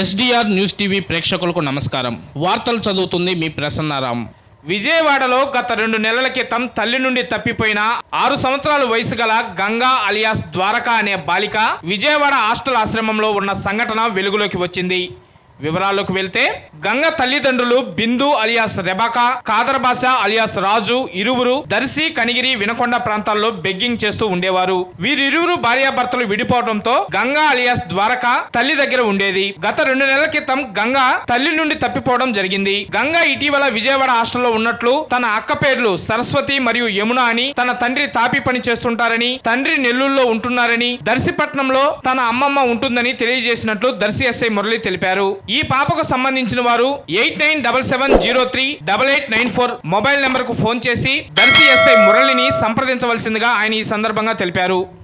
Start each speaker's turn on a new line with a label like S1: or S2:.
S1: SDR news TV ప్రేక్షకులకు నమస్కారం. వార్తలు చదువుతుంది మీ ప్రసన్నారాం. విజయవాడలో గత 2 నెలల క్రితం తల్లి నుండి తప్పిపోయిన 6 సంవత్సరాల వయసు గల గంగా అలియాస్ ద్వారక అనే బాలిక విజయవాడ హాస్టల్ ఆశ్రమంలో ఉన్న సంఘటన వెలుగులోకి వచ్చింది. వివరాల్లోకి వెళ్తే గంగ తల్లిదండ్రులు బిందు అలియాస్ రెబకా, కాదర్ బాషా అలియాస్ రాజు ఇరువురు దర్శి, కనిగిరి, వినకొండ ప్రాంతాల్లో బెగ్గింగ్ చేస్తూ ఉండేవారు. వీరిరువురు భార్యాభర్తలు విడిపోవడంతో గంగా అలియాస్ ద్వారక తల్లి దగ్గర ఉండేది. గత 2 నెలల క్రితం గంగ తల్లి నుండి తప్పిపోవడం జరిగింది. గంగ ఇటీవల విజయవాడ హాస్టల్లో ఉన్నట్లు తన అక్క పేర్లు సరస్వతి మరియు యమున అని, తన తండ్రి తాపి పని చేస్తుంటారని, తండ్రి నెల్లూరులో ఉంటున్నారని, దర్శిపట్నంలో తన అమ్మమ్మ ఉంటుందని తెలియజేసినట్లు దర్శి ఎస్ఐ మురళి తెలిపారు. ఈ పాపకు సంబంధించిన వారు 8977038894 మొబైల్ నెంబర్ కు ఫోన్ చేసి దర్శి ఎస్ఐ మురళిని సంప్రదించవలసిందిగా ఆయన ఈ సందర్భంగా తెలిపారు.